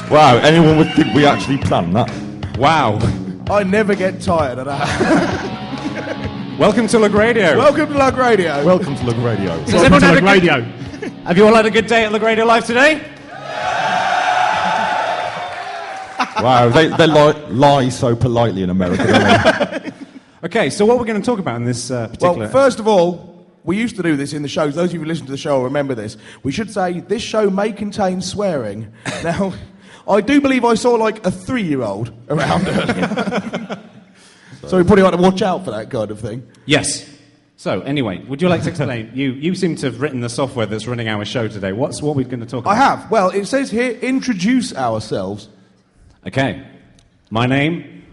Wow, anyone would think we actually planned that. Wow. I never get tired of that. Welcome to LUG Radio. Welcome to LUG Radio. Welcome to LUG Radio. Has everyone had a good... Have you all had a good day at LUG Radio Live today? Wow, they lie so politely in America, don't they? Okay, so what we're going to talk about in this particular... Well, first of all, we used to do this in the shows. Those of you who listen to the show will remember this. We should say this show may contain swearing. Now, I do believe I saw like a 3-year-old around earlier. So we probably ought to watch out for that kind of thing. Yes. So, anyway, would you like to explain? You seem to have written the software that's running our show today. What we're going to talk about? I have. Well, it says here, introduce ourselves. Okay. My name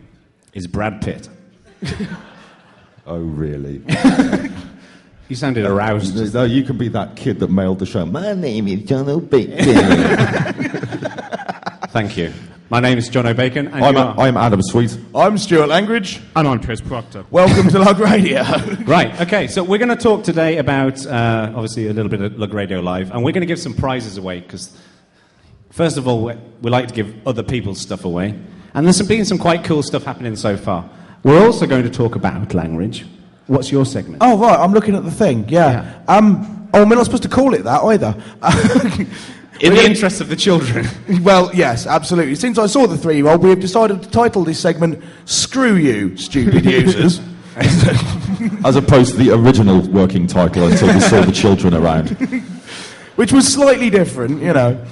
is Brad Pitt. Oh, really? You sounded aroused. No, you can be that kid that mailed the show. My name is John O'Bacon. Thank you. My name is John O'Bacon. And I'm Adam Sweet. I'm Stuart Langridge. And I'm Chris Proctor. Welcome to LUG Radio. Right, okay, so we're going to talk today about, obviously, a little bit of LUG Radio Live, and we're going to give some prizes away, because, first of all, we like to give other people's stuff away, and there's been some quite cool stuff happening so far. We're also going to talk about Langridge. What's your segment? Oh, right, I'm looking at the thing, yeah. We're not supposed to call it that, either. In the interest of the children. Well, yes, absolutely. Since I saw the 3-year-old, we have decided to title this segment, Screw You, Stupid Users. As opposed to the original working title until we saw the children around. Which was slightly different, you know.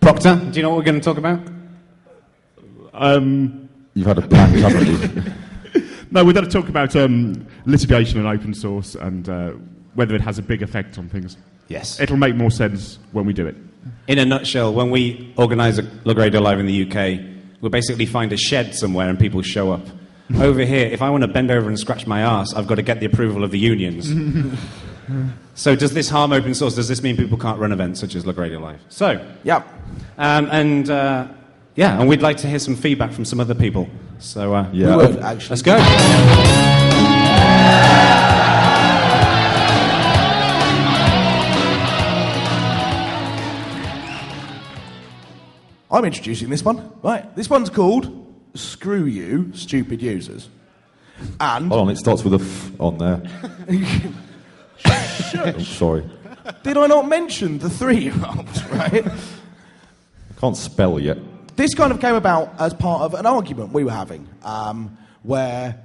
Proctor, do you know what we're going to talk about? You've had a blank, haven't you? No, we're going to talk about litigation and open source and whether it has a big effect on things. Yes. It'll make more sense when we do it. In a nutshell, when we organise a LUG Radio Live in the UK, we'll basically find a shed somewhere and people show up. Over here, if I want to bend over and scratch my arse, I've got to get the approval of the unions. So does this harm open source? Does this mean people can't run events such as LUG Radio Live? So, yep. And we'd like to hear some feedback from some other people. So, let's go. I'm introducing this one. Right, this one's called Screw You, Stupid Users. And... Hold on, it starts with a F on there. I'm sorry. Did I not mention the 3-year-old, right? I can't spell yet. This kind of came about as part of an argument we were having, where...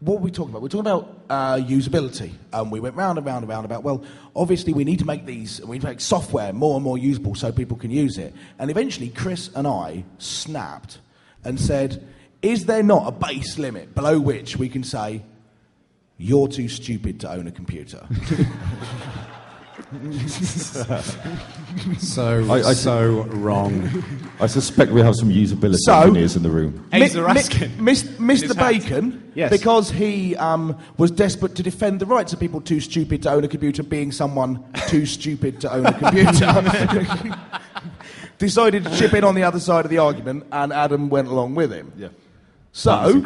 What were we talking about? We were talking about usability. We went round and round and round about, well, obviously we need to make software more and more usable so people can use it. And eventually Chris and I snapped and said, is there not a base limit below which we can say, you're too stupid to own a computer? So wrong. I suspect we have some usability engineers in the room. Mr. Bacon, yes. Because he was desperate to defend the rights of people too stupid to own a computer, being someone too stupid to own a computer, decided to chip in on the other side of the argument, and Adam went along with him. Yeah. So,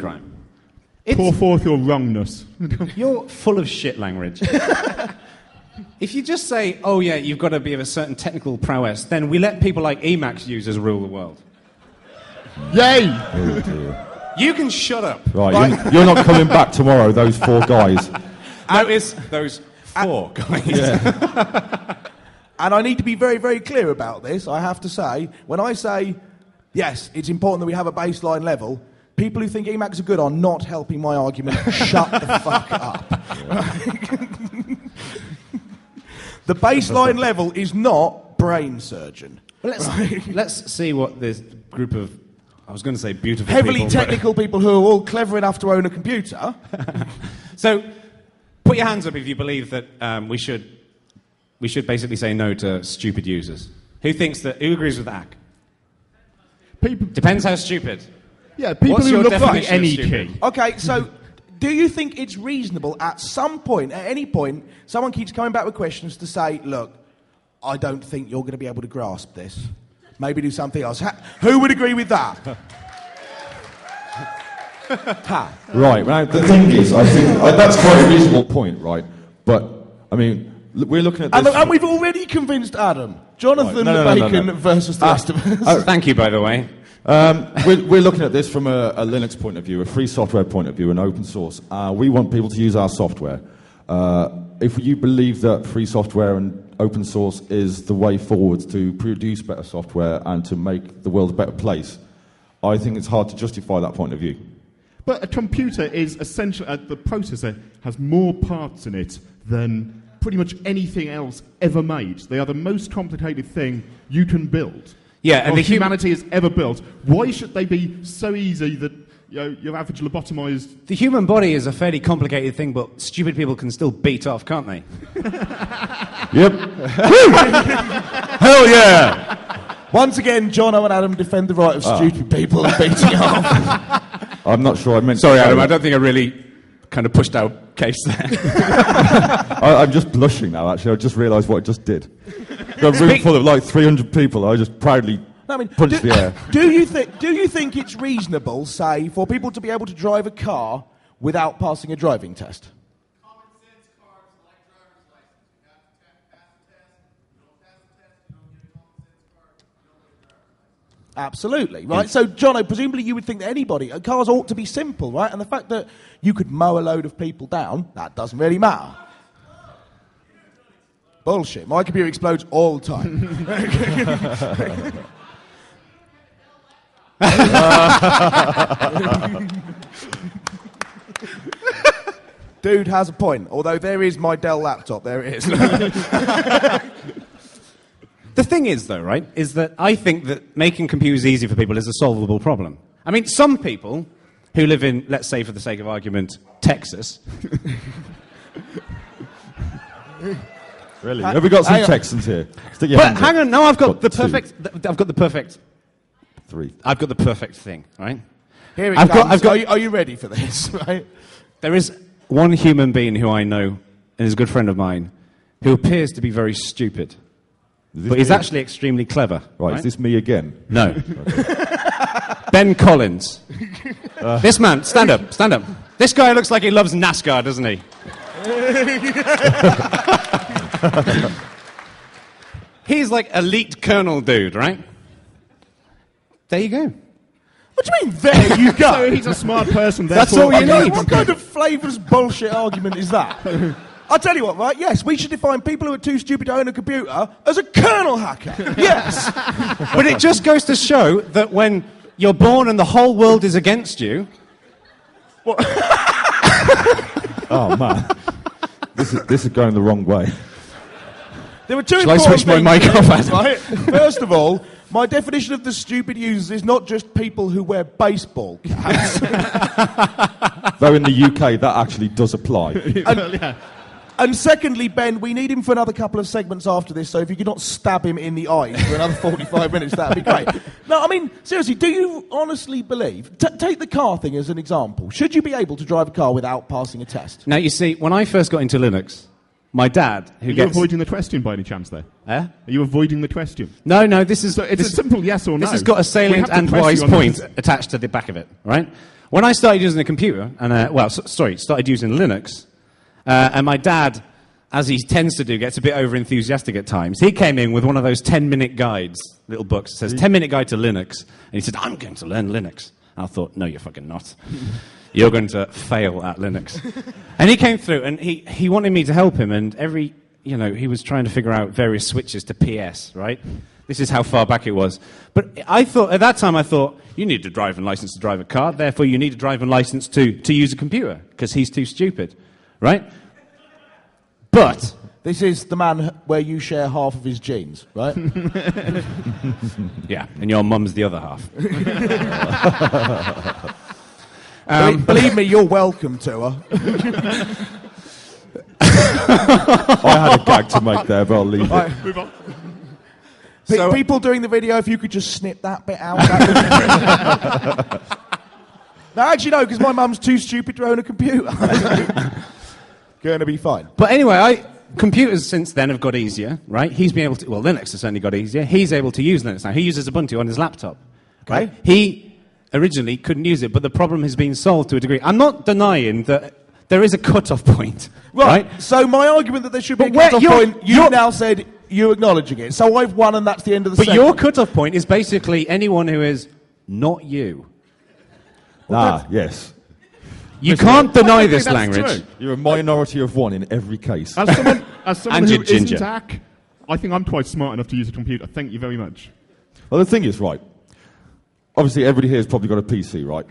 pour forth your wrongness. You're full of shit, Langridge. If you just say, oh yeah, you've got to be of a certain technical prowess, then we let people like Emacs users rule the world. Yay! Oh, dear. You can shut up. Right. You're not coming back tomorrow, those 4 guys. Those 4 guys. Yeah. And I need to be very, very clear about this, I have to say. When I say, yes, it's important that we have a baseline level, people who think Emacs are good are not helping my argument. Shut the fuck up. Yeah. The baseline level is not brain surgeon. Well, let's see what this group of, I was going to say beautiful heavily people, technical people who are all clever enough to own a computer. So, put your hands up if you believe that we should basically say no to stupid users. Who agrees with that? Depends how stupid. Yeah, people What's who your look like definition any of stupid? key. Okay, so do you think it's reasonable at some point, at any point, someone keeps coming back with questions to say, look, I don't think you're going to be able to grasp this. Maybe do something else. Who would agree with that? Right. Now, the thing is, I think that's quite a reasonable point, right? But, I mean, we're looking at this... And we've already convinced Adam. Jonathan Bacon versus the rest of us. Thank you, by the way. We're looking at this from a Linux point of view, a free software point of view, and open source. We want people to use our software. If you believe that free software and open source is the way forward to produce better software and to make the world a better place, I think it's hard to justify that point of view. But a computer is essentially... the processor has more parts in it than pretty much anything else ever made. They are the most complicated thing you can build. Yeah, and humanity has ever built. Why should they be so easy that your average lobotomized... The human body is a fairly complicated thing, but stupid people can still beat off, can't they? Yep. Hell yeah! Once again, Jono and Adam defend the right of stupid people and beating off. I'm not sure I meant... Sorry, Adam, I don't think I really kind of pushed our case there. I'm just blushing now, actually. I just realised what I just did. Got a room full of like 300 people. I just proudly punched the air. Do you think it's reasonable, say, for people to be able to drive a car without passing a driving test? Common sense cars like driver's license. You have to pass the test. You don't pass the test, you don't get a common sense car. You don't get a driver's license. Absolutely, right? So, Jono, presumably you would think that cars ought to be simple, right? And the fact that you could mow a load of people down, that doesn't really matter. Bullshit. My computer explodes all the time. Dude has a point, although there is my Dell laptop, there it is. The thing is, though, right, is that I think that making computers easy for people is a solvable problem. I mean, some people who live in, let's say for the sake of argument, Texas... Really? Have we got some Texans here? Stick your hand hang up. on, no, I've got the two. perfect... I've got the perfect... Three. I've got the perfect thing, right? Here it comes. Are you ready for this, right? There is one human being who I know, and is a good friend of mine, who appears to be very stupid. But he's actually extremely clever. Right, is this me again? No. Okay. Ben Collins. This man, stand up. This guy looks like he loves NASCAR, doesn't he? He's like elite colonel dude, right? There you go. What do you mean, there you go? So he's a smart person, That's all you need. What kind of flavourless bullshit argument is that? I'll tell you what, right? Yes, we should define people who are too stupid to own a computer as a kernel hacker. Yes. But it just goes to show that when you're born and the whole world is against you... Oh, man. This is going the wrong way. There were two Shall I important switch my things mic off, here, Adam? right? First of all, my definition of the stupid users is not just people who wear baseball caps. Though in the UK, that actually does apply. And secondly, Ben, we need him for another couple of segments after this, so if you could not stab him in the eyes for another 45 minutes, that'd be great. No, I mean, seriously, do you honestly believe... take the car thing as an example. Should you be able to drive a car without passing a test? Now, you see, when I first got into Linux, my dad, who Are you avoiding the question by any chance there? Eh? Are you avoiding the question? No, this is... So it's a simple yes or no. This has got a salient and wise point attached to the back of it, right? When I started using a computer, and started using Linux, and my dad, as he tends to do, gets a bit over-enthusiastic at times, he came in with one of those 10-minute guides, little books, that says 10-minute guide to Linux, and he said, I'm going to learn Linux. And I thought, no, you're fucking not. You're going to fail at Linux. And he came through, and he wanted me to help him, and he was trying to figure out various switches to PS, right? This is how far back it was. But at that time, I thought, you need a driving license to drive a car, therefore you need a driving license to use a computer, because he's too stupid, right? But... This is the man where you share half of his genes, right? Yeah, and your mum's the other half. Believe me, you're welcome to her. I had a gag to make there, but I'll leave it. Move on. People doing the video, if you could just snip that bit out. That would be no, actually, no, because my mum's too stupid to own a computer. Going to be fine. But anyway, computers since then have got easier, right? He's been able to... Well, Linux has certainly got easier. He's able to use Linux now. He uses Ubuntu on his laptop. Okay. Right? originally couldn't use it, but the problem has been solved to a degree. I'm not denying that there is a cut-off point, right? So my argument that there should be But a where- cut-off you're- point, you've now said you're acknowledging it. So I've won and that's the end of the But segment. your cut-off point is basically anyone who is not you. Yes. You can't deny this that's language. true. You're a minority of one in every case. As someone And who you're ginger. isn't hack, I think I'm quite smart enough to use a computer. Thank you very much. Well, the thing is, right, obviously everybody here has probably got a PC, right?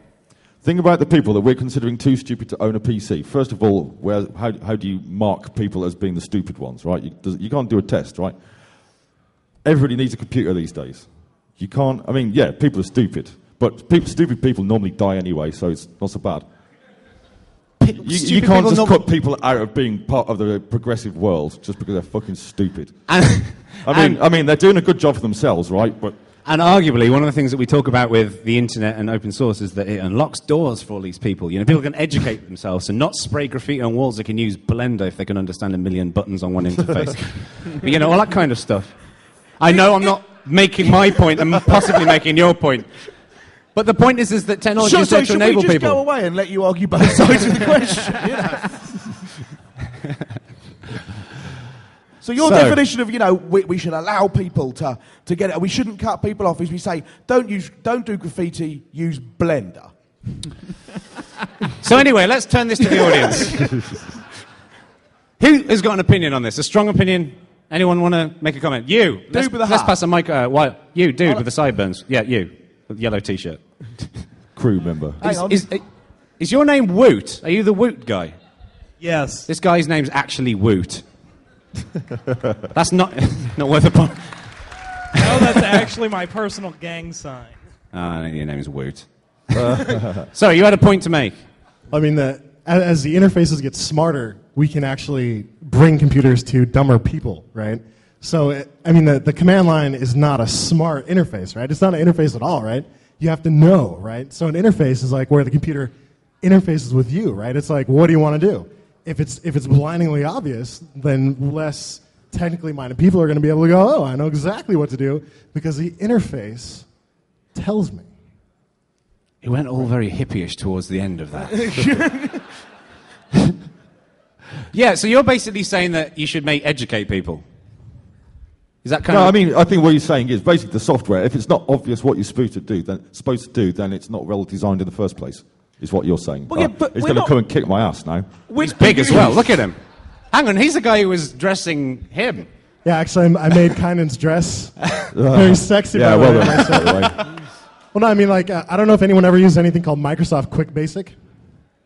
Think about the people that we're considering too stupid to own a PC. First of all, how do you mark people as being the stupid ones, right? You can't do a test, right? Everybody needs a computer these days. You can't, I mean, yeah, people are stupid. But stupid people normally die anyway, so it's not so bad. You can't just cut people out of being part of the progressive world just because they're fucking stupid. I mean, they're doing a good job for themselves, right? And arguably, one of the things that we talk about with the internet and open source is that it unlocks doors for all these people. You know, people can educate themselves and not spray graffiti on walls. They can use Blender if they can understand 1 million buttons on one interface. You know, all that kind of stuff. I know I'm not making my point. I'm possibly making your point. But the point is that technology is there to enable should we just people. go away and let you argue both sides of the question? You know? So your definition of, you know, we should allow people to get it, we shouldn't cut people off, is we say, don't do graffiti, use Blender. So anyway, let's turn this to the audience. Who has got an opinion on this? A strong opinion? Anyone want to make a comment? You. Dude with a let's hat. pass a mic. You, dude with the sideburns. Yeah, you. With the yellow T-shirt. Crew member. Hang on. Is your name Woot? Are you the Woot guy? Yes. This guy's name's actually Woot. That's not worth a point. No, that's actually my personal gang sign. Your name is Woot. Sorry, you had a point to make. I mean, as the interfaces get smarter, we can actually bring computers to dumber people, right? So, the command line is not a smart interface, right? It's not an interface at all, right? You have to know, right? So an interface is like where the computer interfaces with you, right? It's like, what do you want to do? If it's blindingly obvious, then less technically minded people are going to be able to go, oh, I know exactly what to do because the interface tells me. It went all very hippie-ish towards the end of that. Yeah, so you're basically saying that you should educate people. Is that kind of... I mean, I think what you're saying is basically the software, if it's not obvious what you're supposed to do, then it's not well designed in the first place, is what you're saying. Well, yeah, but he's we're going to not- come and kick my ass now. He's big as well. Look at him. Hang on, he's the guy who was dressing him. Yeah, actually, I made Kynan's dress very sexy. Yeah, by well the way, done, myself. by the way. Well, no, I mean, I don't know if anyone ever used anything called Microsoft Quick Basic.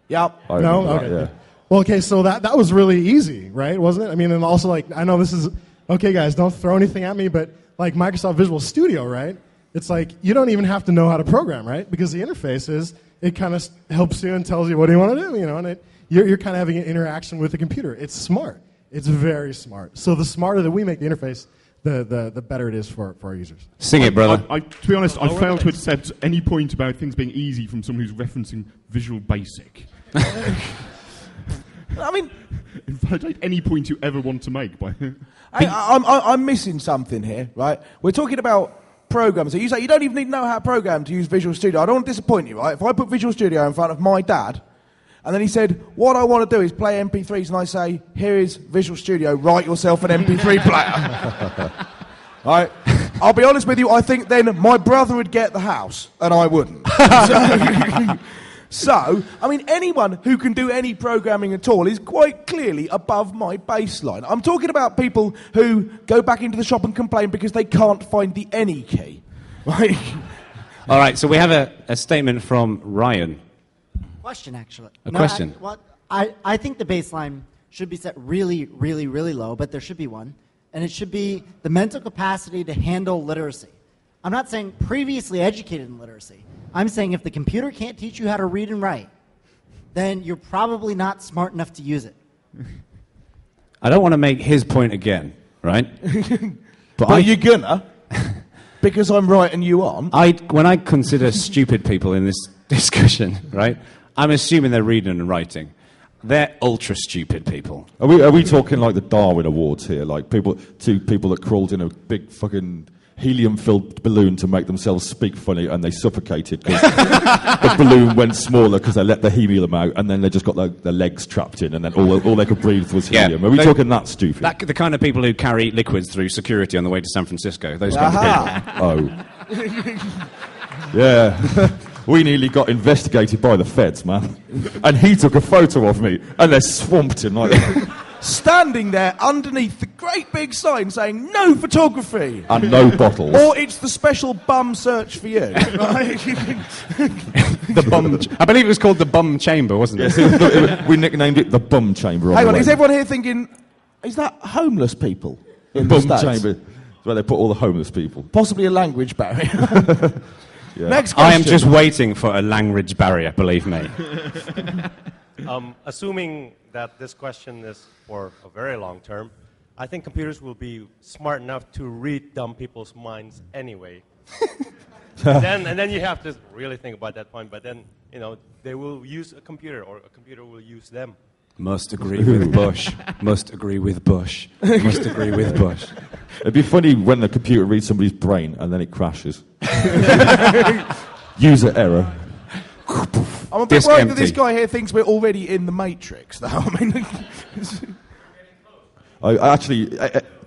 Yep. I No? remember Okay. that, yeah. Well, okay, so that was really easy, right? Wasn't it? I mean, and also, I know this is... Okay, guys, don't throw anything at me, but, Microsoft Visual Studio, right? It's like, you don't even have to know how to program, right? Because the interface is, it kind of helps you and tells you what do you want to do, you know, and you're kind of having an interaction with the computer. It's smart. It's very smart. So the smarter that we make the interface, the better it is for our users. Sing it, brother. To be honest, I fail to accept any point about things being easy from someone who's referencing Visual Basic. I mean, Invalidate any point you ever want to make. I'm missing something here, right? We're talking about programs. So you say you don't even need to know how to program to use Visual Studio. I don't want to disappoint you, right? If I put Visual Studio in front of my dad, and then he said, what I want to do is play MP3s, and I say, here is Visual Studio, write yourself an MP3 player. Right? I'll be honest with you, I think then my brother would get the house, and I wouldn't. So, I mean, anyone who can do any programming at all is quite clearly above my baseline. I'm talking about people who go back into the shop and complain because they can't find the any key. Right? All right, so we have a statement from Ryan. Question, actually. A question. I think the baseline should be set really, really, really low, but there should be one. And it should be the mental capacity to handle literacy. I'm not saying previously educated in literacy. I'm saying if the computer can't teach you how to read and write, then you're probably not smart enough to use it. I don't want to make his point again, right? But you're gonna, because I'm right and you aren't. When I consider stupid people in this discussion, right, I'm assuming they're reading and writing. They're ultra stupid people. Are we talking like the Darwin Awards here? Like two people that crawled in a big fucking helium-filled balloon to make themselves speak funny, and they suffocated because the balloon went smaller because they let the helium out, and then they just got their legs trapped in, and then all they could breathe was helium. Are we talking that stupid? The kind of people who carry liquids through security on the way to San Francisco. Those kinds of Oh. Yeah. We nearly got investigated by the feds, man. And he took a photo of me, and they swamped him like that. Standing there underneath the great big sign saying no photography And no bottles. or it's the special bum search for you. Right? The bum. I believe it was called the bum chamber, wasn't it? Yes, we nicknamed it the bum chamber. Hang on, is everyone here thinking, is that homeless people in bum the States? chamber? It's where they put all the homeless people. Possibly a language barrier. Yeah. Next question. I am just waiting for a language barrier, believe me. Assuming that this question is for a very long term, I think computers will be smart enough to read dumb people's minds anyway. and then you have to really think about that point. But then, they will use a computer, or a computer will use them. Must agree with Bush. Must agree with Bush. Must agree with Bush. It'd be funny when the computer reads somebody's brain and then it crashes. User error. I'm a bit worried that this guy here thinks we're already in the Matrix, though. I mean,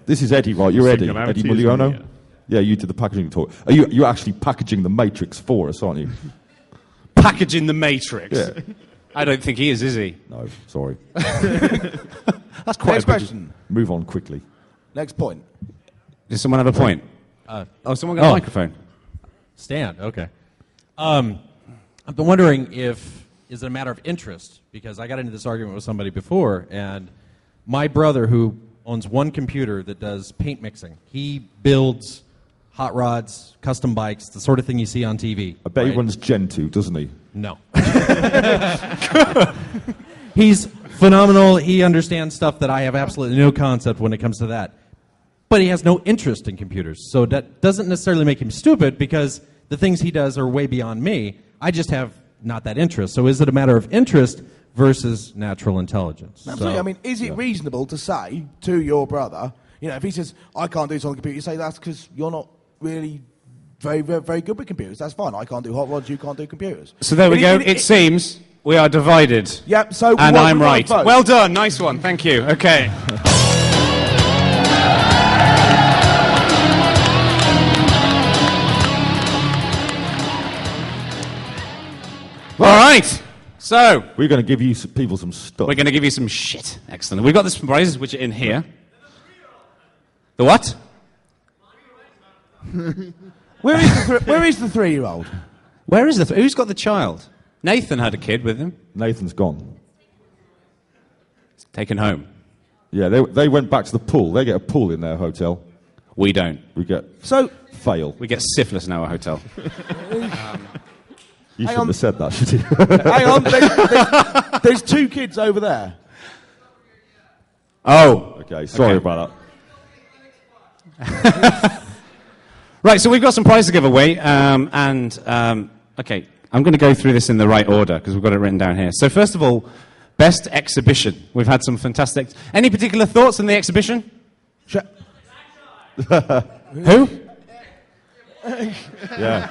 this is Eddie, right? You're Eddie. Eddie Muliono? Yeah, you did the packaging talk. You're actually packaging the Matrix for us, aren't you? Packaging the Matrix? Yeah. I don't think he is he? No, sorry. That's quite Next question. Move on quickly. Next point. Does someone have a point? Someone got a microphone. Stand, okay. I've been wondering is it a matter of interest? Because I got into this argument with somebody before, and my brother, who owns one computer that does paint mixing, he builds hot rods, custom bikes, the sort of thing you see on TV. I bet he runs Gen 2, doesn't he? No. He's phenomenal. He understands stuff that I have absolutely no concept when it comes to that. But he has no interest in computers. So that doesn't necessarily make him stupid, because the things he does are way beyond me. I just have not that interest. So is it a matter of interest versus natural intelligence? Absolutely. I mean, is it reasonable to say to your brother, if he says, I can't do this on the computer, you say that's because you're not really very, very, very good with computers. That's fine. I can't do hot rods, you can't do computers. So there we go. It seems we are divided. Yep, so and I'm right. Well done. Nice one. Thank you. Okay. All right. So we're going to give you people some stuff. We're going to give you some shit. Excellent. We've got the prizes which are in here. The what? Where is the 3-year-old? Where is the who's got the child? Nathan had a kid with him. Nathan's gone. It's taken home. Yeah, they went back to the pool. They get a pool in their hotel. We don't. We get fail. We get syphilis in our hotel. You shouldn't have said that, should you? Hang on, there's 2 kids over there. Oh. Okay, sorry about that. Right, so we've got some prizes to give away, okay, I'm going to go through this in the right order because we've got it written down here. So first of all, best exhibition. We've had some fantastic... Any particular thoughts on the exhibition? Who? Yeah.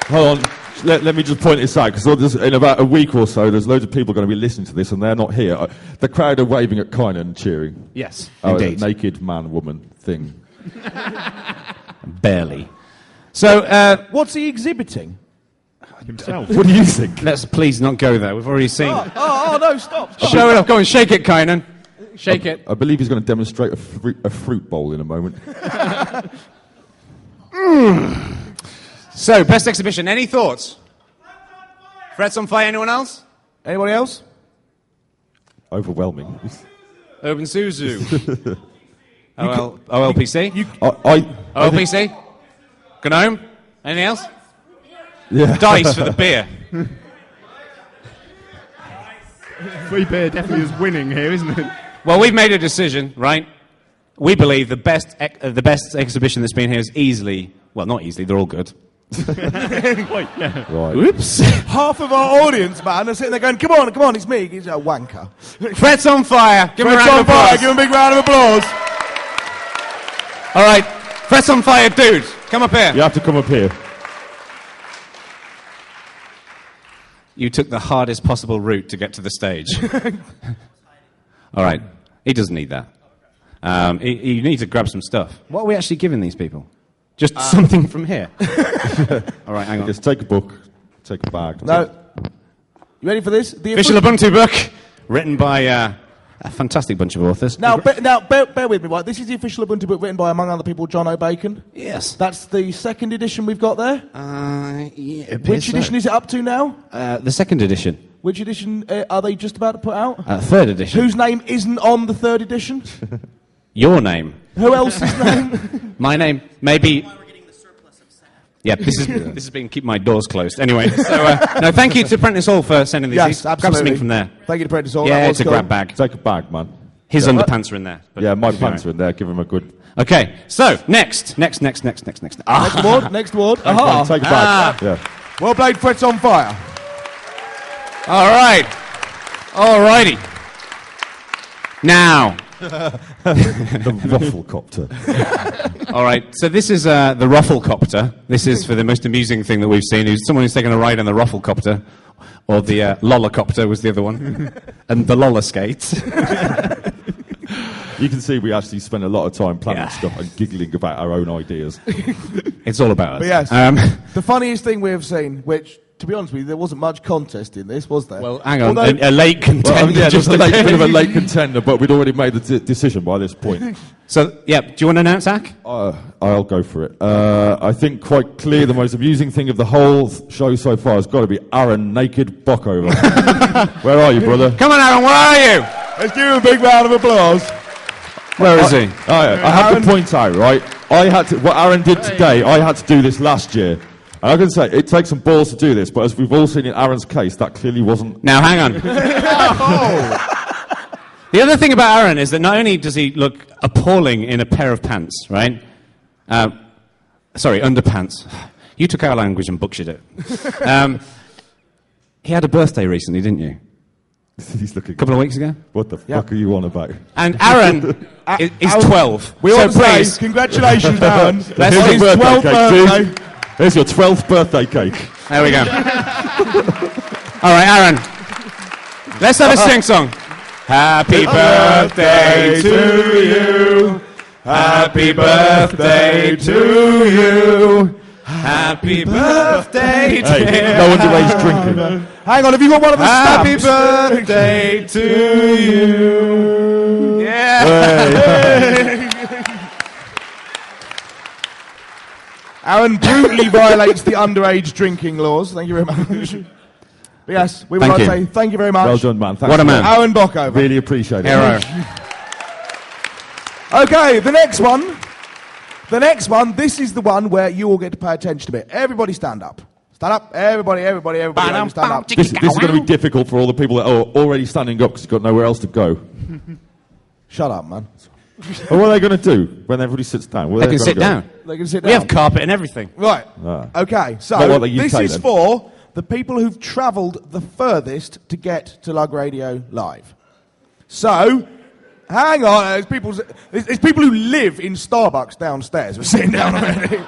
Hold on. Let me just point this out, because in about a week or so, there's loads of people going to be listening to this, and they're not here. The crowd are waving at Kynan and cheering. Yes, indeed. Naked man-woman thing. Barely. So, what's he exhibiting? Himself. What do you think? Let's please not go there. We've already seen... Oh, no, stop. Show it off. Go on, shake it, Kynan. Shake it. I believe he's going to demonstrate a fruit bowl in a moment. So, best exhibition. Any thoughts? Threats on Fire. Anyone else? Anybody else? Overwhelming. OpenSUSU. OLPC? OLPC? GNOME? Anything else? Yeah. Dice for the beer. Free beer definitely is winning here, isn't it? Well, we've made a decision, right? We believe the best exhibition that's been here is easily... Well, not easily. They're all good. Right. Oops. Half of our audience, man, are sitting there going, come on, it's me. He's a wanker. Threats on Fire. Give him a Threats round on of applause. Fire. Give him a big round of applause. All right, Press on Fire dude, come up here. You have to come up here. You took the hardest possible route to get to the stage. All right, he doesn't need that. You need to grab some stuff. What are we actually giving these people? Just something from here. All right, hang on. Just take a book, take a bag. No. You ready for this? The Official Ubuntu book, written by a fantastic bunch of authors. Now, bear with me, right? This is the official Ubuntu book written by, among other people, John O'Bacon. Yes. That's the second edition we've got there. Yeah, Which edition is it up to now? The second edition. Which edition are they just about to put out? Third edition. Whose name isn't on the third edition? Your name. Who else's name? My name. Maybe. Yeah, this has been keep my doors closed. Anyway, so no, thank you to Prentice Hall for sending these. Yes, Grab absolutely. something from there. Thank you to Prentice Hall. Yeah, That it's a was grab cool. bag. Take a bag, man. His underpants are in there. Yeah, my pants are in there. Give him a good... Okay, so next. Next award. Next award. Aha. Take a bag. Yeah. Well played, Fret's on Fire. All right. All righty. Now. The Rufflecopter. All right, so this is the Rufflecopter. This is for the most amusing thing that we've seen. Who's someone who's taken a ride on the Rufflecopter, or the Lollacopter was the other one, and the Lolla skates. You can see we actually spend a lot of time planning stuff and giggling about our own ideas. It's all about us. But yes, the funniest thing we have seen, which, to be honest with you, there wasn't much contest in this, was there? Well, hang on, a late contender. Well, yeah, just a bit of a late contender, but we'd already made the decision by this point. So, yeah, do you want to announce, Ak? I'll go for it. I think quite clear the most amusing thing of the whole show so far has got to be Aaron Naked Bockover. Where are you, brother? Come on, Aaron, where are you? Let's give him a big round of applause. Where is he? I have to point out, right? What Aaron did today, I had to do this last year. And I can say, it takes some balls to do this, but as we've all seen in Aaron's case, that clearly wasn't... Now, hang on. The other thing about Aaron is that not only does he look appalling in a pair of pants, right? Sorry, underpants. You took our language and butchered it. He had a birthday recently, didn't you? He's looking... A couple of weeks ago? What the fuck are you on about? And Aaron is 12. We so all say, congratulations, Aaron. Here's your his birthday 12th cake, birthday. dude. Here's your 12th birthday cake. There we go. All right, Aaron. Let's have a sing song. Happy birthday to you. Happy birthday to you. Happy birthday, dear. Hey, no underage drinking. Hang on, have you got one of the Happy stamps? birthday to you. Yeah. Aaron brutally violates the underage drinking laws. Thank you very much. But yes, we would Thank like to you. say thank you very much. Well done, man. Thanks What a for man. that. Aaron Bockover. Really appreciate it. Hero. Okay, the next one. The next one, this is the one where you all get to pay attention to it. Everybody stand up. Stand up. Everybody stand up. This is going to be difficult for all the people that are already standing up because you've got nowhere else to go. Shut up, man. Well, what are they going to do when everybody sits down? They can sit down. They can sit We down. have carpet and everything. Right. Ah. Okay, so Not like the this UK is then. for the people who've travelled the furthest to get to LUG Radio Live. So, hang on, there's people who live in Starbucks downstairs. We're sitting down already.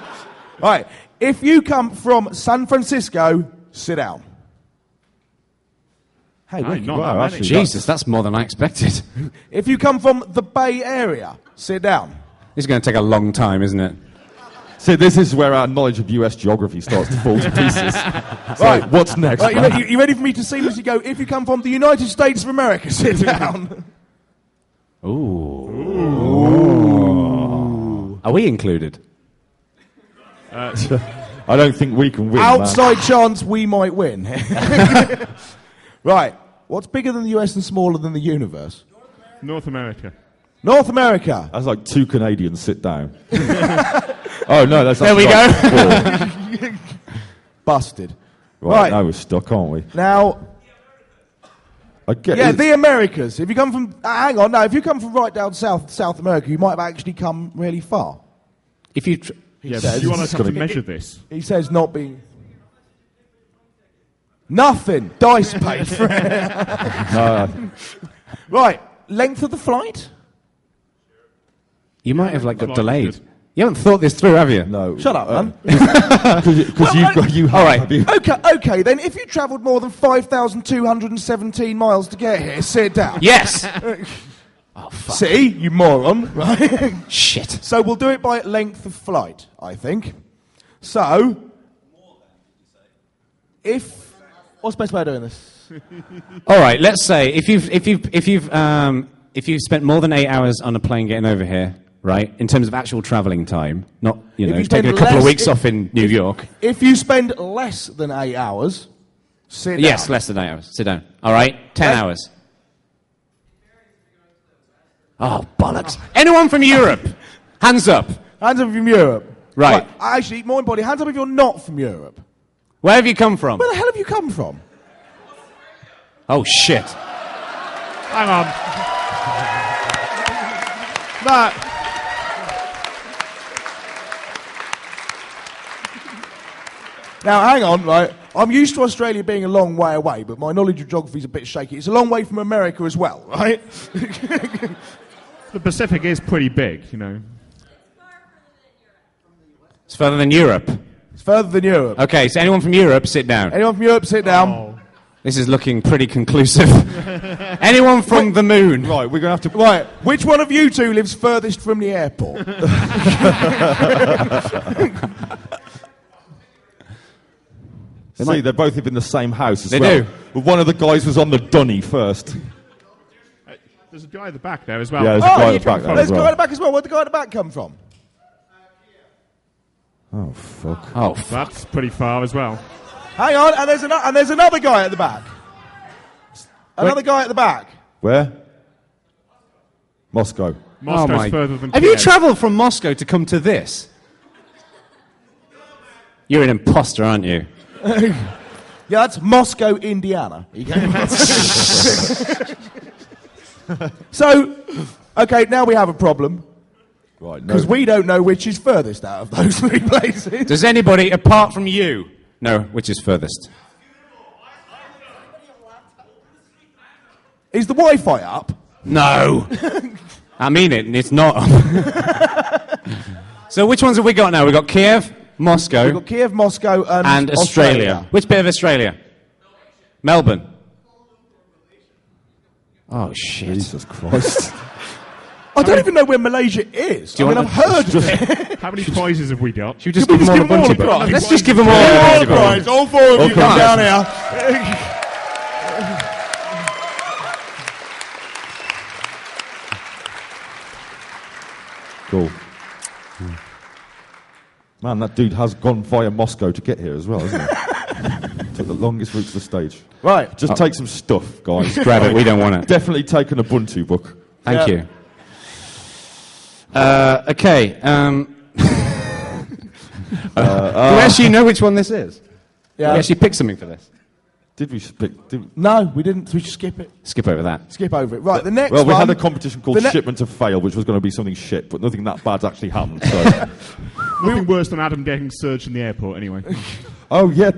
Right, if you come from San Francisco, sit down. Hey, Ricky, not Wow, that actually, many. Jesus, that's more than I expected. if you come from the Bay Area, sit down. This is going to take a long time, isn't it? See, this is where our knowledge of US geography starts to fall to pieces. Right. What's next? Right, man? you ready for me to seamlessly go? If you come from the United States of America, sit down. Ooh. Are we included? I don't think we can win. Outside chance we might win. Right. What's bigger than the US and smaller than the universe? North America. North America. That's like two Canadians sit down. Oh, no, that's There we actually go. like Busted. four. Right. Now we're stuck, aren't we? Now, I get yeah, it. the Americas. If you come from, hang on, no, if you come from right down South America, you might have actually come really far. If you... Yeah, says- but do you want us It's to gonna- measure this? He says not being... Nothing. Dice paid for it. No, Right. Length of the flight? You might have, like, got Flight delayed. is good. You haven't thought this through, have you? No. Shut up, man. Because you have. All right. Have you? Okay, then if you travelled more than 5,217 miles to get here, sit down. Yes. See, you moron. Right? Shit. So we'll do it by length of flight, I think. So, what's the best way of doing this? All right. Let's say if you've spent more than 8 hours on a plane getting over here, right? In terms of actual travelling time, not If you taking a spend couple of less- weeks off in New York. If you spend less than 8 hours, sit down. Yes, less than 8 hours. Sit down. All right. 10 hours. Oh bollocks! Anyone from Europe? Hands up. Hands up from Europe. Right. Actually, more importantly, hands up if you're not from Europe. Where have you come from? Where the hell have you come from? Oh shit! Hang on. That. Now, hang on, right? I'm used to Australia being a long way away, but my knowledge of geography is a bit shaky. It's a long way from America as well, right? The Pacific is pretty big, you know. It's further than Europe. It's further than Europe. Okay, so anyone from Europe, sit down. Anyone from Europe, sit down. Oh. This is looking pretty conclusive. Anyone from the moon? Right, we're going to have to... Right, which one of you two lives furthest from the airport? See, they both live in the same house as They well. do. But one of the guys was on the dunny first. There's a guy at the back there as well. Yeah, there's a guy at the back there There's as a guy well. at the back as well. Where'd the guy at the back come from? Oh, fuck. Oh, That's pretty far as well. Hang on, and there's another guy at the back. Another guy at the back. Where? Moscow. Moscow's further than Have you Kiev. travelled from Moscow to come to this? You're an imposter, aren't you? Yeah, that's Moscow, Indiana. He came from. So, okay, now we have a problem. Right, no. Because we don't know which is furthest out of those three places. Does anybody, apart from you, know which is furthest? Is the Wi-Fi up? No. I mean it, and it's not. So which ones have we got now? We've got Kiev, Moscow, We've got Kiev, Moscow, and Australia. Which bit of Australia? Melbourne. Oh, shit. Jesus Christ. I don't even know where Malaysia is. Do you want I've heard of it. How many prizes have we got? Should we just Can give we them all a just give them all bunty a book? prize? Let's just give them all All a the bunty prize. book. All four of you Okay. come down here. Cool. Man, that dude has gone via Moscow to get here as well, hasn't he? Took the longest route to the stage. Right. Just take some stuff, guys. Grab it, we don't want it. Definitely take an Ubuntu book. Thank Yeah. you. Okay. Do we actually know which one this is? Yeah. We actually picked something for this. Did we pick? No, we didn't. We should skip it. Skip over that. Skip over it. Right, the next Well, we one. had a competition called the ne- Shipment to Fail, which was going to be something shit, but nothing that bad's actually happened. So. Nothing worse than Adam getting searched in the airport, anyway. Oh, yeah,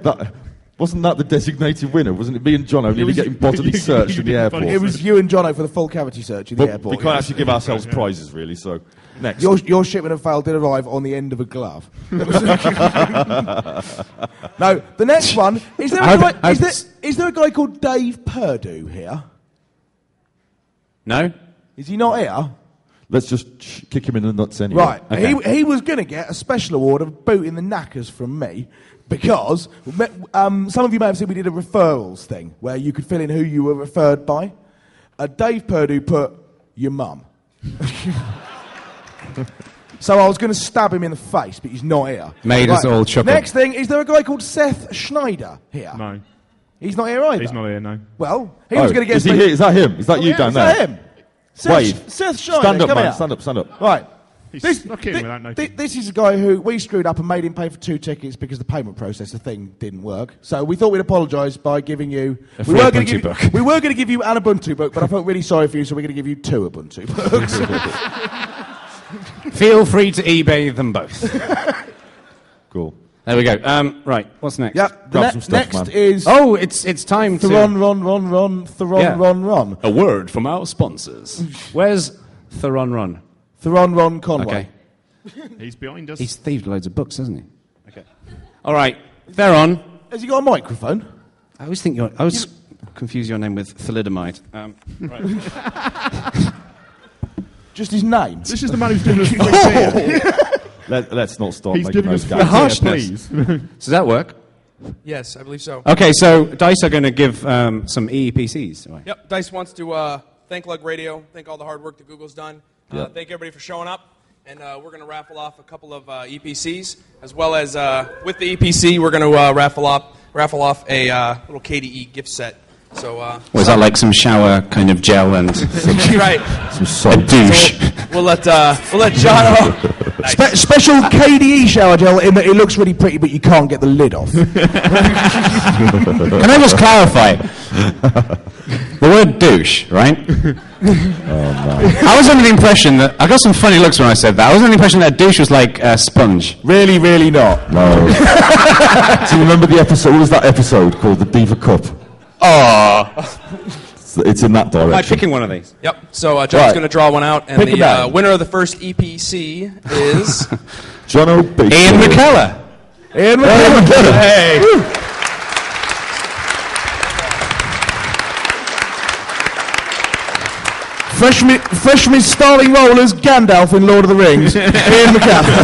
wasn't that the designated winner? Wasn't it me and John nearly getting bodily searched in the airport? It was you and Jono for the full cavity search in the But airport. we can't actually give ourselves prizes, really, so next. Your shipment of fail did arrive on the end of a glove. No, the next one. Is there a guy called Dave Perdue here? No? Is he not here? Let's just kick him in the nuts anyway. Right. Okay. He was going to get a special award of booting the knackers from me because some of you may have seen we did a referrals thing where you could fill in who you were referred by. Dave Perdue put your mum. So I was going to stab him in the face, but he's not here. Made us all chuckle. Next thing, is there a guy called Seth Schneider here? No. He's not here either. He's not here, no. Well, he was going to get... Is he here? Is that him? Is that you down is there? that him? Wade. Seth Schneider, Stand up, come man. here. Stand up, stand up. Right. He snuck in without noticing. This is a guy who we screwed up and made him pay for 2 tickets because the payment processor thing didn't work. So we thought we'd apologise by giving you... A free Ubuntu book. We were going to give you an Ubuntu book, but I felt really sorry for you, so we're going to give you 2 Ubuntu books. Feel free to eBay them both. Cool. There we go. Right, what's next? Yep. Grab some stuff, next man. is... Oh, it's time to... Yeah. Ron. A word from our sponsors. Where's Theron Ron? Theron Ron Conway. Okay. He's behind us. He's thieved loads of books, hasn't he? Okay. All right. Theron. Has he got a microphone? I always confuse your name with thalidomide. Right. Just his name. This is the man who's doing us free beer. Let's not start He's making giving us those free guys. beer, please. Does that work? Yes, I believe so. Okay, so Dice are going to give some EEPCs away. Yep, Dice wants to thank LUG Radio, thank all the hard work that Google's done. Thank everybody for showing up. And we're going to raffle off a couple of EPCs, as well as with the EPC, we're going to raffle off a little KDE gift set. So, Was that like some shower kind of gel and right? Some a douche? So we'll let John. Nice. Special KDE shower gel in that it looks really pretty, but you can't get the lid off. Can I just clarify? The word douche, right? I was under the impression that I got some funny looks when I said that. I was under the impression that a douche was like a sponge. Really, really not. No. Do you remember the episode? What was that episode called? The Diva Cup. Oh, It's in that direction. am I picking one of these? Yep. So John's going to draw one out, and Pick the winner of the first EPC is John O'Beach. Ian McKellar. Ian McKellar. Hey. Fresh from his starring role as Gandalf in Lord of the Rings, Ian McKellar.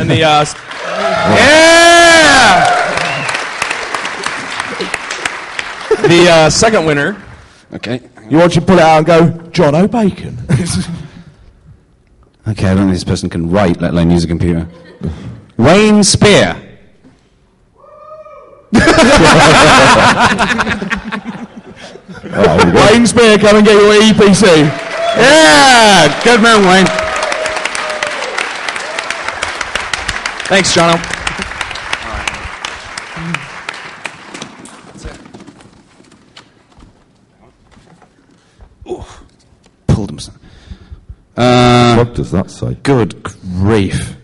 and the yeah. The second winner. Okay. You want you to pull it out and go, John O'Bacon. Okay, I don't think this person can write, let alone use a computer. Wayne Spear. Wayne Spear, come and get your EPC. Yeah, good man, Wayne. Thanks, Jono. Pulled him. What does that say? Good grief.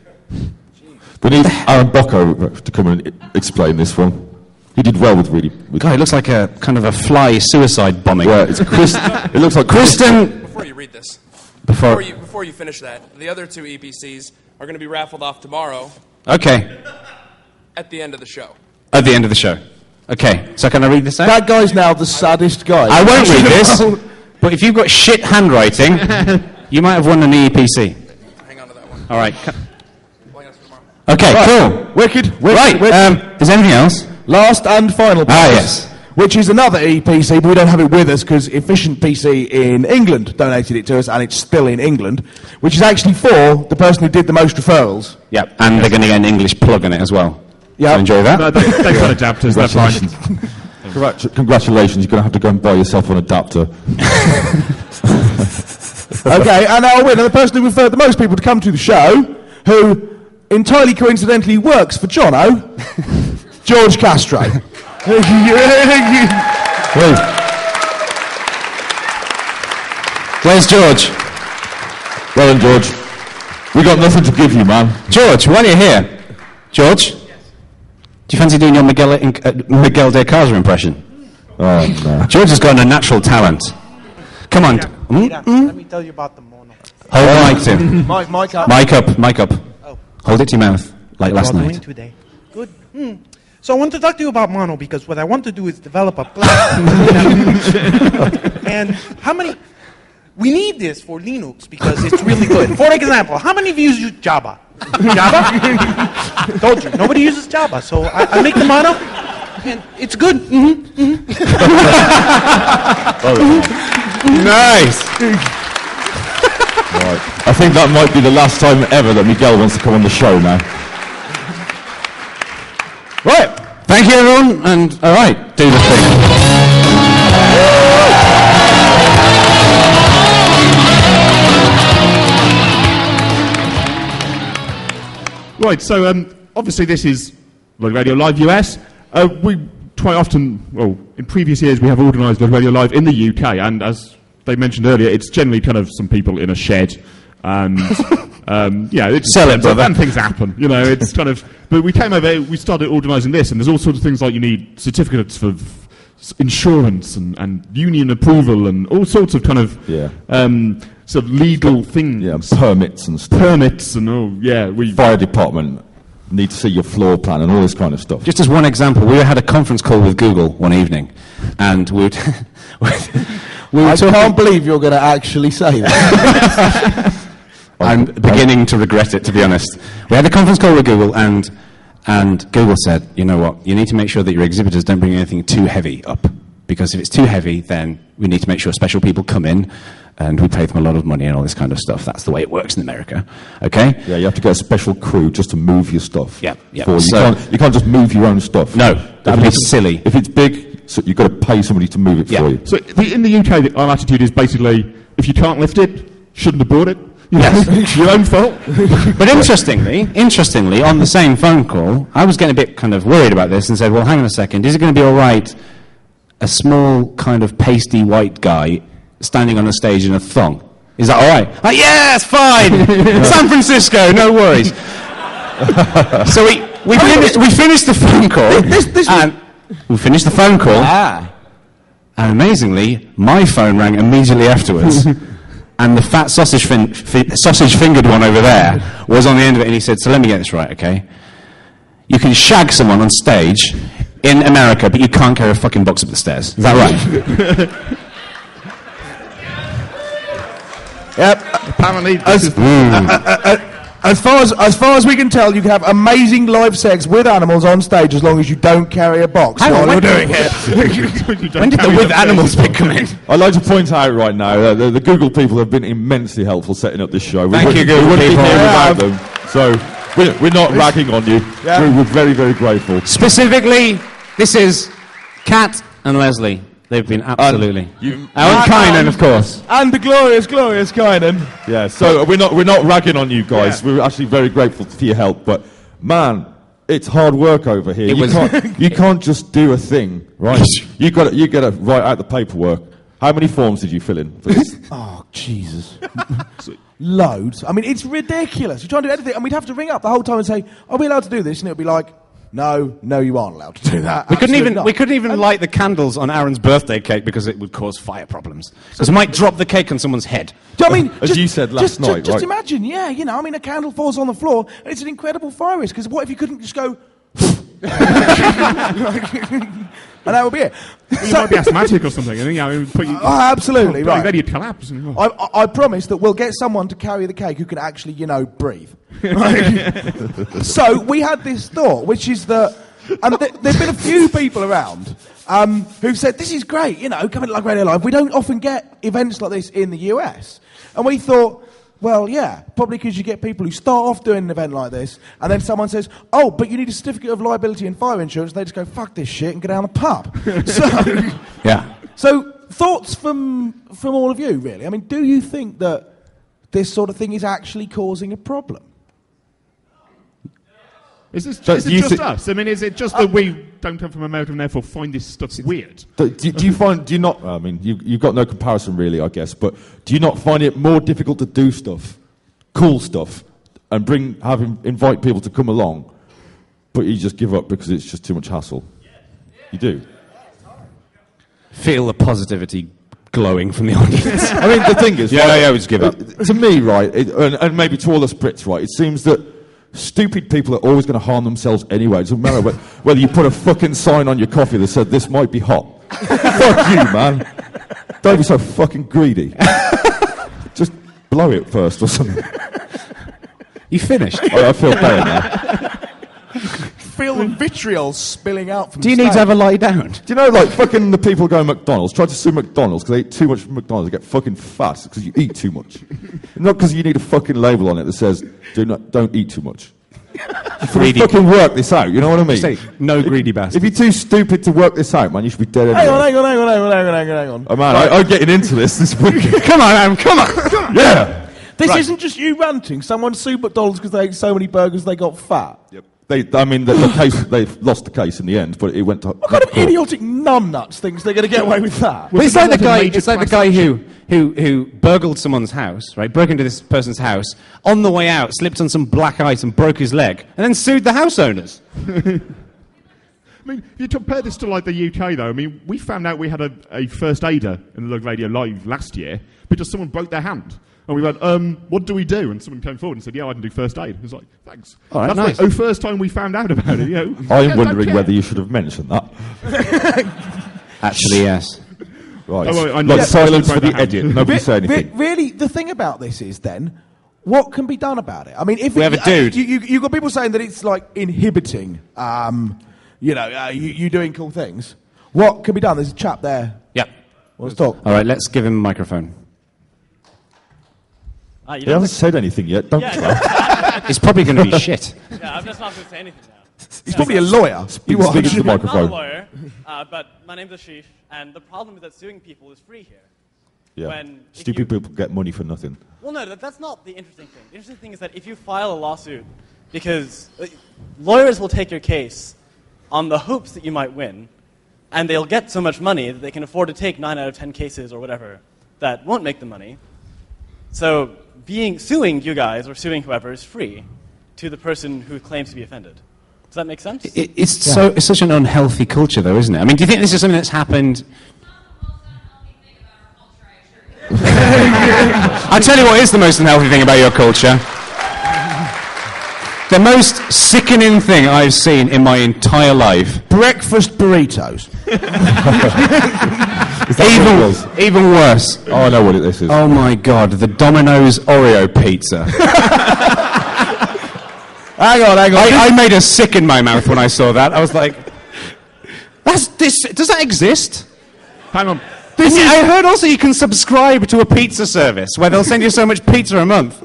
We need Aaron Bocco to come and explain this one. He did well with God, it looks like a kind of a fly suicide bombing. Yeah, it's it looks like Kristen. Before you read this, Before you finish that, the other two EPCs are going to be raffled off tomorrow Okay, at the end of the show. at the end of the show. Okay, so can I read this out? That guy's now the saddest guy. I won't read this, but if you've got shit handwriting, you might have won an EPC. Hang on to that one. All right. Well, that's for tomorrow. Okay, cool. Wicked. Right, is there anything else? Last and final prize, yes. which is another EPC, but we don't have it with us because Efficient PC in England donated it to us, and it's still in England, which is actually for the person who did the most referrals. Yep, and they're going to get an English plug on it as well. Yeah, So enjoy that. No, they've got adapters, they're fine. Congratulations, you're going to have to go and buy yourself an adapter. Okay, and our winner, the person who referred the most people to come to the show, who entirely coincidentally works for Jono, George Castro. Where's George? Well done, George. We got nothing to give you, man. George, while you're here, George, do you fancy doing your Miguel de Casa impression? Oh, no. George has got a natural talent. Come on. Let me tell you about the mono. Hold the mic to. Mic up. Mic up. Oh. Hold it to your mouth, like last What are you night. doing today? Good. So I want to talk to you about mono because what I want to do is develop a platform. And how many... We need this for Linux because it's really good. For example, how many of you use Java? Java? Told you, nobody uses Java. So I make the mono, and it's good. Nice. Right. I think that might be the last time ever that Miguel wants to come on the show now. Right. Thank you, everyone. And all right, do the thing. Right, so obviously this is LUG Radio Live US. We quite often, well, in previous years we have organised LUG Radio Live in the UK, and as they mentioned earlier, it's generally kind of some people in a shed, and yeah, it's Sell it, brother. and things happen, you know. It's kind of, but we came over, we started organising this, and there's all sorts of things like you need certificates for insurance and union approval and all sorts of kind of sort of legal things. Yeah, permits and stuff. Permits and fire department need to see your floor plan and all this kind of stuff. Just as one example, we had a conference call with Google one evening, and we were I can't believe you're going to actually say that. I'm beginning to regret it, to be honest. We had a conference call with Google, and Google said, you know what, you need to make sure that your exhibitors don't bring anything too heavy up, because if it's too heavy, then we need to make sure special people come in, and we pay them a lot of money and all this kind of stuff. That's the way it works in America, okay? Yeah, you have to get a special crew just to move your stuff. Yeah. You can't just move your own stuff. No, that'd be silly. If it's big, so you've got to pay somebody to move it for you. So in the UK, our attitude is basically, if you can't lift it, shouldn't have bought it. Yes. Your own fault. But interestingly, on the same phone call, I was getting a bit kind of worried about this and said, well, hang on a second, is it going to be all right, a small kind of pasty white guy standing on a stage in a thong? Is that all right? Like, yeah, it's fine. San Francisco, no worries. So we finished the phone call. We finished the phone call. And amazingly, my phone rang immediately afterwards. And the fat sausage-fingered one over there was on the end of it, and he said, so let me get this right, okay? You can shag someone on stage in America, but you can't carry a fucking box up the stairs. Is that right? Yep. Apparently, as far as we can tell, you can have amazing live sex with animals on stage as long as you don't carry a box while you're doing it. When did the with animals bit come in? I'd like to point out right now that the Google people have been immensely helpful setting up this show. Thank you, Google we wouldn't people. be here without them. So we're not ragging on you. Yeah. We're very, very grateful. Specifically, this is Kat and Leslie. They've been absolutely. And Kynan, of course. And the glorious Kynan. Yeah, so we're not ragging on you guys. We're actually very grateful for your help. But man, it's hard work over here. You can't just do a thing, right? you got to write out the paperwork. How many forms did you fill in for this? Oh Jesus, loads. I mean, it's ridiculous. You try and do anything, and we'd have to ring up the whole time and say, "Are we allowed to do this?" And it would be like, No, you aren't allowed to do that. We couldn't even light the candles on Aaron's birthday cake because it would cause fire problems. Because it might drop the cake on someone's head. Do you know what I mean? As you said last night, just right? imagine, a candle falls on the floor, and it's an incredible fire risk. Because what if you couldn't just go? And that would be it. You might be asthmatic or something. Absolutely right. Then you'd collapse. I promise that we'll get someone to carry the cake who can actually, breathe. So we had this thought, which is that there've been a few people around who've said, this is great, coming to LUG Radio Live. We don't often get events like this in the US. And we thought, well, yeah, probably because you get people who start off doing an event like this, and then someone says, oh, but you need a certificate of liability and fire insurance, and they just go, fuck this shit, and go down the pub. So thoughts from all of you, really? I mean, do you think that this sort of thing is actually causing a problem? Is it just us? I mean, is it just that we don't come from America and therefore find this stuff weird? You've got no comparison really, I guess, but do you not find it more difficult to do stuff, cool stuff, and invite people to come along, but you just give up because it's just too much hassle? You do? Feel the positivity glowing from the audience. I mean, the thing is... we just give up. To me, right, and maybe to all us Brits, right, it seems that stupid people are always going to harm themselves anyway. It doesn't matter whether you put a fucking sign on your coffee that said, this might be hot. Fuck you, man. Don't be so fucking greedy. Just blow it first or something. You finished? I feel better now. Feel the vitriol spilling out from Do you need to have a lie down? Do you know, like, fucking the people going to McDonald's, try to sue McDonald's because they eat too much from McDonald's, they get fucking fat because you eat too much. Not because you need a fucking label on it that says, don't eat too much. Greedy. Fucking work this out, you know what I mean? Say, no greedy bastard. If you're too stupid to work this out, man, you should be dead anyway. Hang on. Oh, man, I'm getting into this week. Come on, Adam, come on. Yeah. This isn't just you ranting. Someone sued McDonald's because they ate so many burgers they got fat. Yep. The case, they've lost the case in the end, but it went to... What kind of idiotic numbnuts thinks they're going to get away with that? Well, it's like the guy who burgled someone's house, right? Broke into this person's house, on the way out, slipped on some black ice and broke his leg, and then sued the house owners. I mean, if you compare this to like the UK, though, I mean, we found out we had a first aider in the LUG Radio Live last year because someone broke their hand. And we went, what do we do? And someone came forward and said, yeah, I can do first aid. It was like, thanks. All right, That's nice. like the first time we found out about it. You know? I'm wondering whether you should have mentioned that. Actually, yes. Right. Oh, I like silence broke for the their hand. edit. Nobody say anything. Really, the thing about this is then, what can be done about it? I mean, if We have a dude. You've got people saying that it's like inhibiting, you doing cool things. What can be done? There's a chap there. Yep. Let's talk. All right, let's give him a microphone. He hasn't said anything yet. Don't try. It's probably going to be shit. Yeah, I'm just not going to say anything now. He's probably a lawyer. Speak into the I'm not a microphone. lawyer, but my name's Ashish, and the problem is that suing people is free here. Yeah. Stupid people get money for nothing. Well, no, that's not the interesting thing. The interesting thing is that if you file a lawsuit, because lawyers will take your case on the hopes that you might win, and they'll get so much money that they can afford to take 9 out of 10 cases or whatever that won't make them money. So suing you guys or suing whoever is free to the person who claims to be offended. Does that make sense? It's such an unhealthy culture, though, isn't it? I mean, do you think this is something that's happened? I tell you what is the most unhealthy thing about your culture. The most sickening thing I've seen in my entire life. Breakfast burritos. Even worse. Oh, I know what this is. Oh my God, the Domino's Oreo pizza. Hang on. I made a sick in my mouth when I saw that. I was like, does that exist? Hang on. I heard also you can subscribe to a pizza service where they'll send you so much pizza a month.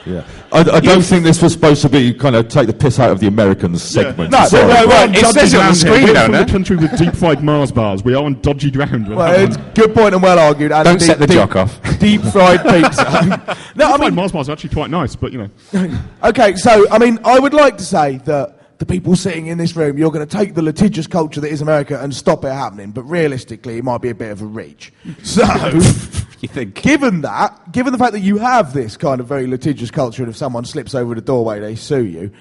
Yeah. I don't think this was supposed to be kind of take the piss out of the Americans segment. No, Sorry. It says it on the screen, We're don't from it? the country with deep-fried Mars bars. We are on dodgy ground. Well, it's good point and well argued. And Don't set the jock off. Deep fried pizza. No, I Deep-fried mean, Mars bars are actually quite nice, but, you know. okay, so, I mean, I would like to say that the people sitting in this room, you're going to take the litigious culture that is America and stop it happening, but realistically, it might be a bit of a reach. So, You think? given the fact that you have this kind of very litigious culture, and if someone slips over the doorway, they sue you,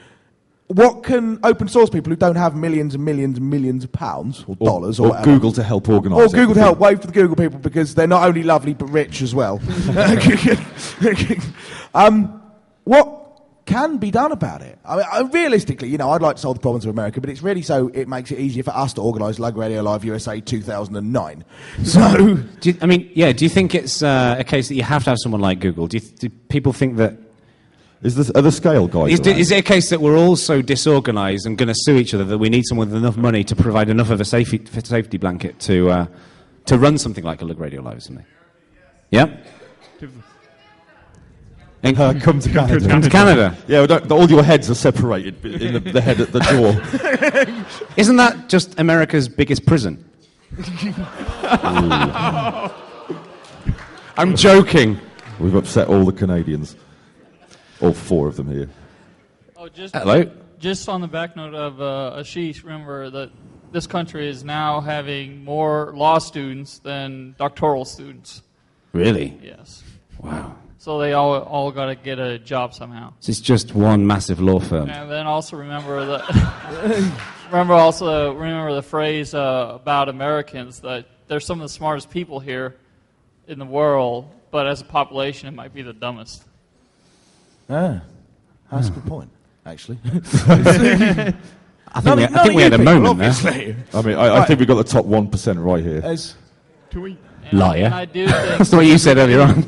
what can open source people who don't have millions and millions and millions of pounds, or dollars, or whatever, Google to help organise or it. Google to help, wave for the Google people, because they're not only lovely, but rich as well. What can be done about it? I mean, realistically, I'd like to solve the problems of America, but it's really so it makes it easier for us to organise LUG Radio Live USA 2009. So, Do you think it's a case that you have to have someone like Google? Do people think that... Are the scale guys? Is it a case that we're all so disorganised and going to sue each other that we need someone with enough money to provide enough of a safety blanket to run something like a LUG Radio Live or something? Yeah? Come to Canada. Come to Canada. Yeah, all your heads are separated in the head at the door. Isn't that just America's biggest prison? I'm joking. We've upset all the Canadians. All 4 of them here. Oh, Hello? Just on the back note of Ashish, remember that this country is now having more law students than doctoral students. Really? Yes. Wow. So they all got to get a job somehow. So it's just one massive law firm. And then also remember the phrase about Americans that they're some of the smartest people here in the world, but as a population, it might be the dumbest. That's a good point, actually. I think we had a moment obviously. there. I mean, I think we got the top 1% right here. Can we... Liar. And I do think That's what you said earlier on.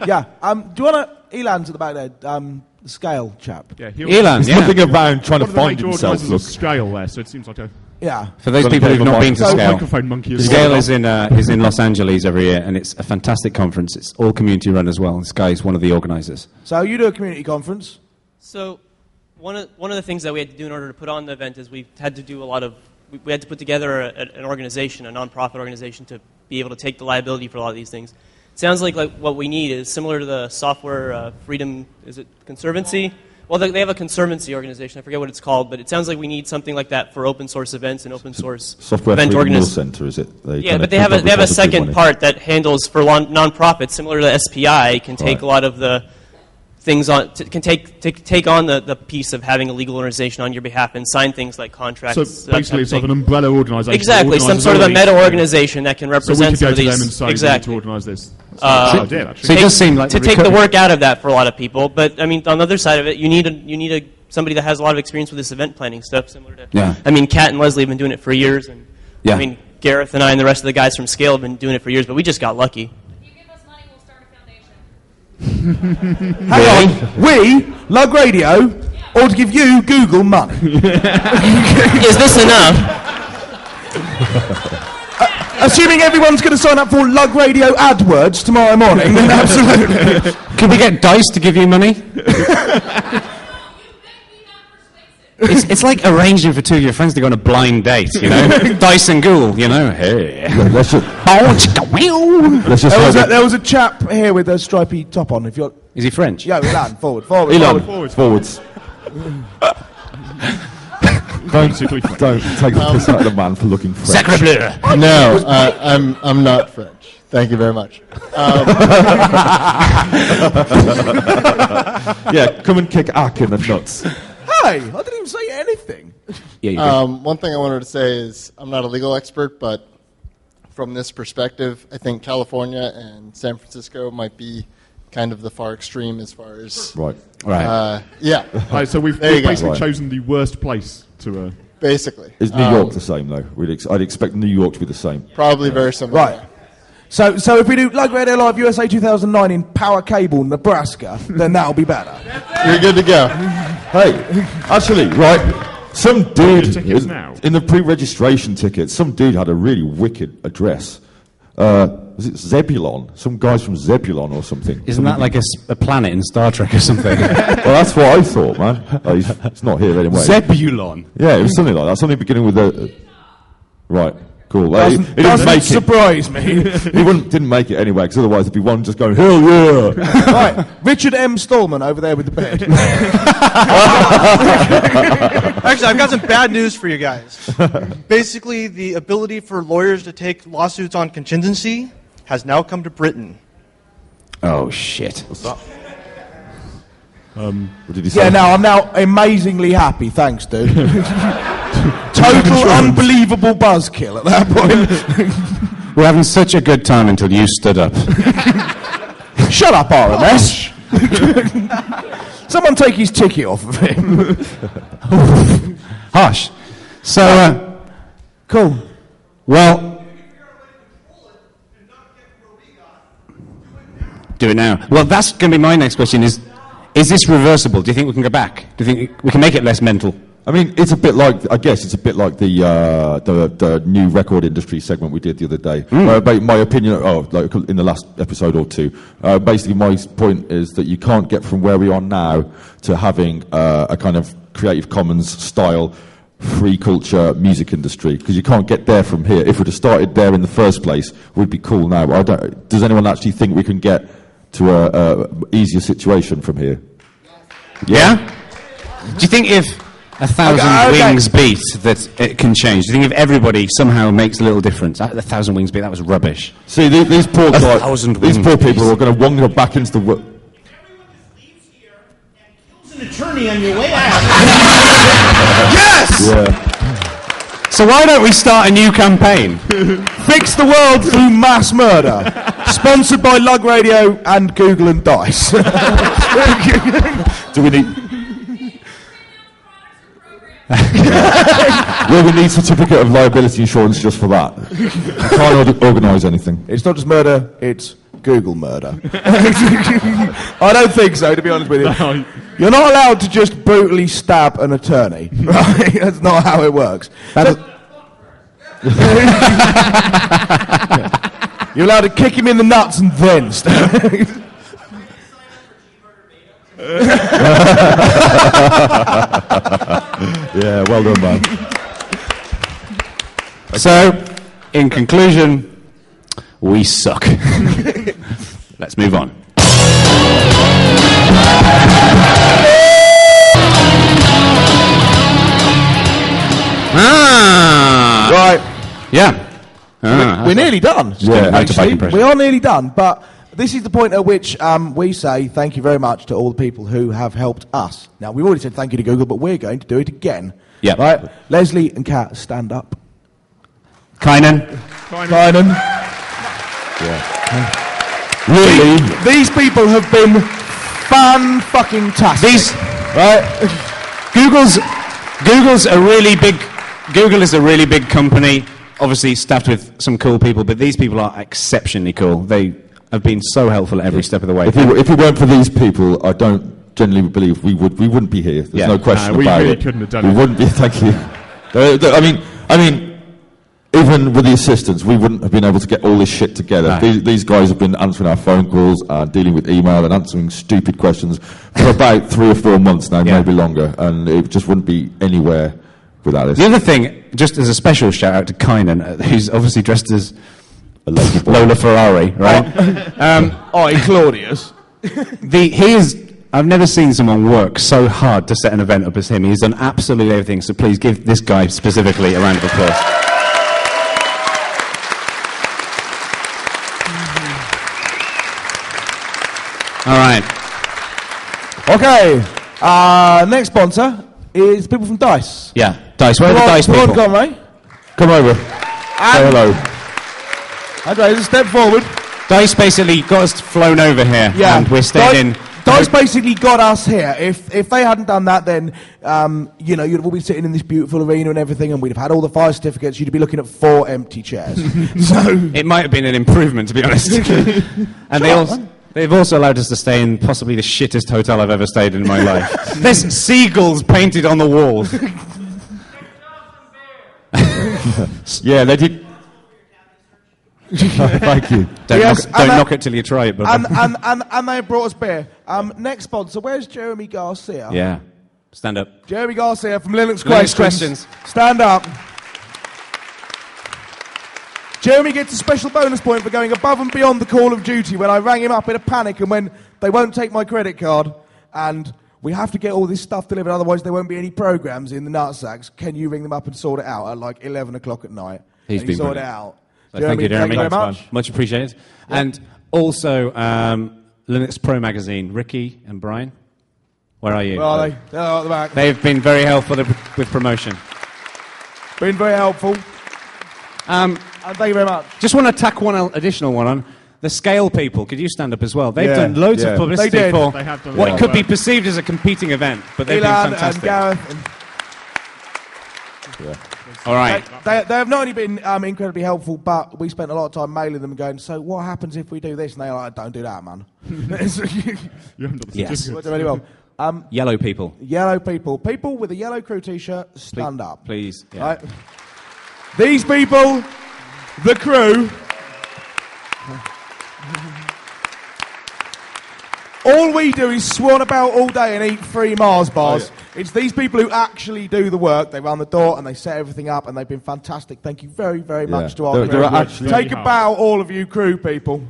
Yeah. Do you want to... Elan's at the back there, the scale chap. Yeah, Elan, He's looking around trying to find himself. There's a scale there, so it seems like a... Yeah. For those Got to people get who've him a not been to microphone. Scale, Microphone monkey as Scale well. is in Los Angeles every year, and it's a fantastic conference. It's all community run as well. This guy is one of the organisers. So you do a community conference. So one of the things that we had to do in order to put on the event is we had to do we had to put together an organization, a nonprofit organization, to be able to take the liability for a lot of these things. It sounds like what we need is similar to the Software Freedom, is it Conservancy? Well, they have a Conservancy organization. I forget what it's called, but it sounds like we need something like that for open source events and open source Software event Freedom Law organizations. Center, is it? Yeah, but they have a second part that handles for nonprofits, similar to SPI, can take a lot of the things on, can take on the piece of having a legal organization on your behalf and sign things like contracts. So basically, it's like an umbrella organisation. Exactly, some sort of a meta organization that can represent so we could go some of to these. them and say, exactly. we need to organise this. So it does seem like to take the work out of that for a lot of people. But I mean, on the other side of it, you need somebody that has a lot of experience with this event planning stuff, similar to. Yeah. I mean, Kat and Leslie have been doing it for years, and Yeah. I mean, Gareth and I and the rest of the guys from Scale have been doing it for years. But we just got lucky. Hang on, we, Lug Radio, ought to give you Google money. Is this enough? Assuming everyone's going to sign up for Lug Radio AdWords tomorrow morning, then absolutely. Could we get Dice to give you money? It's like arranging for two of your friends to go on a blind date, you know? Dice and Google, you know? Hey. Let's just There was a chap here with a stripy top on. If you're, Is he French? yeah, Elan, forwards. forwards. Don't take the piss out of the man for looking French. Sacre bleu! No, I'm not French. Thank you very much. Yeah, come and kick Ack in the nuts. Hey, I didn't even say anything. Yeah, you did. One thing I wanted to say is I'm not a legal expert, but from this perspective, I think California and San Francisco might be kind of the far extreme as far as... Right. Yeah. Right, so we've basically chosen the worst place to... Basically. Is New York the same, though? I'd expect New York to be the same. Probably very similar. Right. So if we do Lug Radio Live USA 2009 in Power Cable, Nebraska, then that'll be better. You're good to go. Hey, actually, right, some dude now. in the pre-registration ticket, some dude had a really wicked address. Was it Zebulon? Some guys from Zebulon or something. Isn't that like a planet in Star Trek or something? Well, that's what I thought, man. It's not here anyway. Zebulon? Yeah, it was something like that. Something beginning with a... Right. Cool. Well, he didn't make surprise me. He didn't make it anyway, because otherwise there'd be one just going, hell yeah! Right, Richard M. Stallman over there with the bed. Actually, I've got some bad news for you guys. Basically, the ability for lawyers to take lawsuits on contingency has now come to Britain. Oh, shit. What's that? What did he say? Yeah, no, I'm now amazingly happy. Thanks, dude. Total unbelievable buzzkill at that point. We're having such a good time until you stood up. Shut up, RMS. Someone take his ticket off of him. Hush. So, cool. Well, do it now. Well, that's going to be my next question is this reversible? Do you think we can go back? Do you think we can make it less mental? I mean, it's a bit like, I guess it's a bit like the new record industry segment we did the other day. My opinion, like in the last episode or two, basically my point is that you can't get from where we are now to having a kind of Creative Commons style free culture music industry, because you can't get there from here. If we'd have started there in the first place, we'd be cool now. Does anyone actually think we can get to a easier situation from here? Yeah? Do you think if 1,000 wings beat that it can change? Do you think if everybody somehow makes a little difference? 1,000 wings beat, that was rubbish. See, these poor guys, 1,000 these wings poor people are going to wander back into the world. An attorney on your way out. Yes! Yeah. So why don't we start a new campaign? Fix the world through mass murder. Sponsored by Lug Radio and Google and Dice. Do we need... Well, we need certificate of liability insurance just for that. We can't organise anything. It's not just murder, it's Google murder. I don't think so, to be honest with you. No. You're not allowed to just brutally stab an attorney. Right? That's not how it works. You're allowed to kick him in the nuts and then stab him. Yeah, well done, man. So, in conclusion, we suck. Let's move on. Right. Yeah. We're nearly done. Yeah, Actually, we are nearly done, but this is the point at which we say thank you very much to all the people who have helped us. Now, we've already said thank you to Google, but we're going to do it again. Yeah. Right? Leslie and Kat, stand up. Kynan. Yeah. Really? These people have been fan-fucking-tastic. Right? Google's a really big... Google is a really big company, obviously staffed with some cool people, but these people are exceptionally cool. They have been so helpful at every step of the way. If it weren't for these people, I don't genuinely believe we wouldn't be here. There's no question about it. We really couldn't have done it. We wouldn't be. Thank you. I mean, even with the assistants, we wouldn't have been able to get all this shit together. No. These guys have been answering our phone calls, dealing with email, and answering stupid questions for about 3 or 4 months now, maybe longer, and it just wouldn't be anywhere without this. The other thing, just as a special shout out to Kynan, who's obviously dressed as Lola Ferrari, right? Claudius. I've never seen someone work so hard to set an event up as him. He's done absolutely everything, so please give this guy specifically a round of applause. All right. Okay. Next sponsor is people from DICE. Yeah, DICE. Where are the DICE people? Come on, Ray. Come over. Say hello. Okay, step forward. DICE basically got us flown over here, and we're staying in... DICE basically got us here. If they hadn't done that, then you'd have all been sitting in this beautiful arena and everything, and we'd have had all the fire certificates. You'd be looking at 4 empty chairs. So it might have been an improvement, to be honest. And they've also allowed us to stay in possibly the shittest hotel I've ever stayed in my life. There's seagulls painted on the walls. Yeah, they did. Thank you. Don't knock it till you try it, brother. And they brought us beer. Next sponsor, where's Jeremy Garcia? Yeah, stand up. Jeremy Garcia from Linux Questions. Stand up. Jeremy gets a special bonus point for going above and beyond the Call of Duty when I rang him up in a panic and when they won't take my credit card and we have to get all this stuff delivered, otherwise there won't be any programs in the nutsacks. Can you ring them up and sort it out at like 11 o'clock at night? He's been sorted it brilliant. out. So thank you, Jeremy. Thank you very much. Much appreciated. Yeah. And also Linux Pro Magazine, Ricky and Brian. Where are you? Where are they? They're at the back. They've been very helpful with promotion. Been very helpful. Thank you very much. Just want to tack one additional one on. The Scale people, could you stand up as well? They've done loads of publicity for what could be perceived as a competing event, but they've been fantastic. And Gareth. All right. They have not only been incredibly helpful, but we spent a lot of time mailing them and going, so what happens if we do this? And they're like, don't do that, man. Yes. Very well. Yellow people. Yellow people. People with a yellow crew t-shirt, stand up. Please. Yeah. Right? These people, the crew, all we do is swan about all day and eat free Mars bars. Oh, yeah. It's these people who actually do the work. They run the door and they set everything up, and they've been fantastic. Thank you very, very much to our crew. Take a bow, all of you crew people.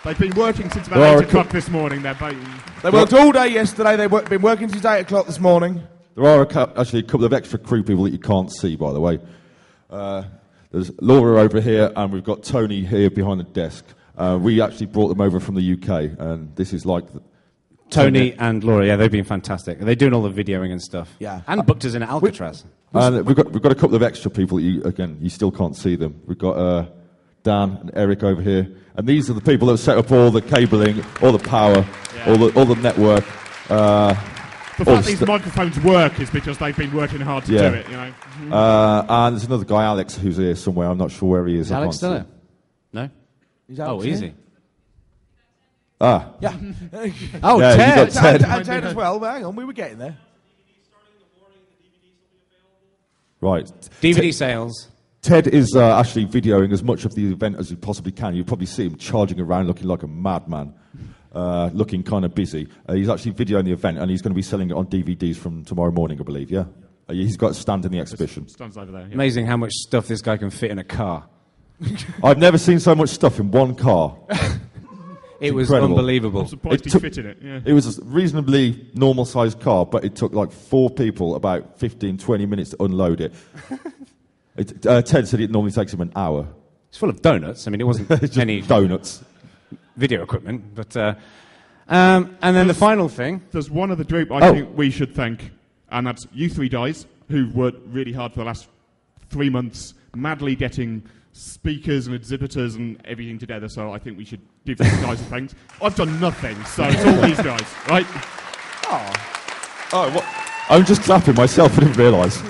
They've been working since about 8 o'clock this morning. They worked all day yesterday. They've been working since 8 o'clock this morning. There are actually a couple of extra crew people that you can't see, by the way. There's Laura over here, and we've got Tony here behind the desk. We actually brought them over from the UK, and this is like... Tony and Laura, yeah, they've been fantastic. They're doing all the videoing and stuff. Yeah. And booked us in Alcatraz. And we've got a couple of extra people that you still can't see them. We've got Dan and Eric over here, and these are the people that set up all the cabling, all the power, all the network. The fact these microphones work is because they've been working hard to do it, you know. And there's another guy, Alex, who's here somewhere. I'm not sure where he is. Is Alex still there? No? Alex easy. Ah. Yeah. Oh, yeah, Ted. And Ted as well. Hang on, we were getting there. Right. DVD sales. Ted is actually videoing as much of the event as he possibly can. You'll probably see him charging around looking like a madman. Looking kind of busy. He's actually videoing the event, and he's going to be selling it on DVDs from tomorrow morning, I believe, yeah? He's got a stand in the exhibition. Stands over there, yeah. Amazing how much stuff this guy can fit in a car. I've never seen so much stuff in one car. It was incredible. Unbelievable. I'm surprised he fit in it, yeah. It was a reasonably normal-sized car, but it took like 4 people about 15, 20 minutes to unload it. Ted said it normally takes him an hour. It's full of donuts. I mean, it wasn't any... donuts. video equipment. But and then the final thing. There's one other group I think we should thank, and that's you three guys who worked really hard for the last 3 months, madly getting speakers and exhibitors and everything together. So I think we should give these guys a thanks. I've done nothing, so it's all these guys, right? Oh, what? I'm just clapping myself. I didn't realise.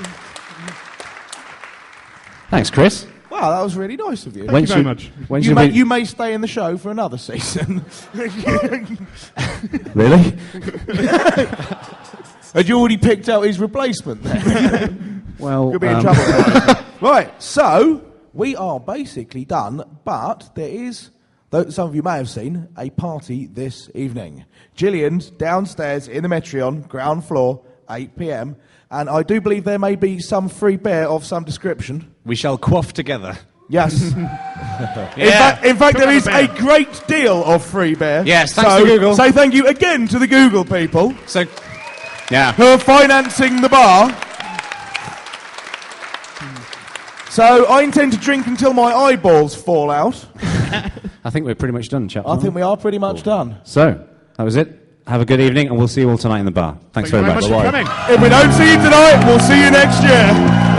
Thanks, Chris. Wow, that was really nice of you. Thank you very much. You may stay in the show for another season. Really? Had you already picked out his replacement then? Well, you'll be in trouble. Right, so we are basically done, but there is, though some of you may have seen, a party this evening. Gillian's downstairs in the Metreon, ground floor, 8 p.m, and I do believe there may be some free beer of some description. We shall quaff together. Yes. Yeah. In fact, there is a great deal of free beer. Yes, thanks to Google. So thank you again to the Google people. So, yeah. Who are financing the bar. So I intend to drink until my eyeballs fall out. I think we're pretty much done, chap. I think we are pretty much done. So, that was it. Have a good evening, and we'll see you all tonight in the bar. Thanks very much. Thank you very much for coming. If we don't see you tonight, we'll see you next year.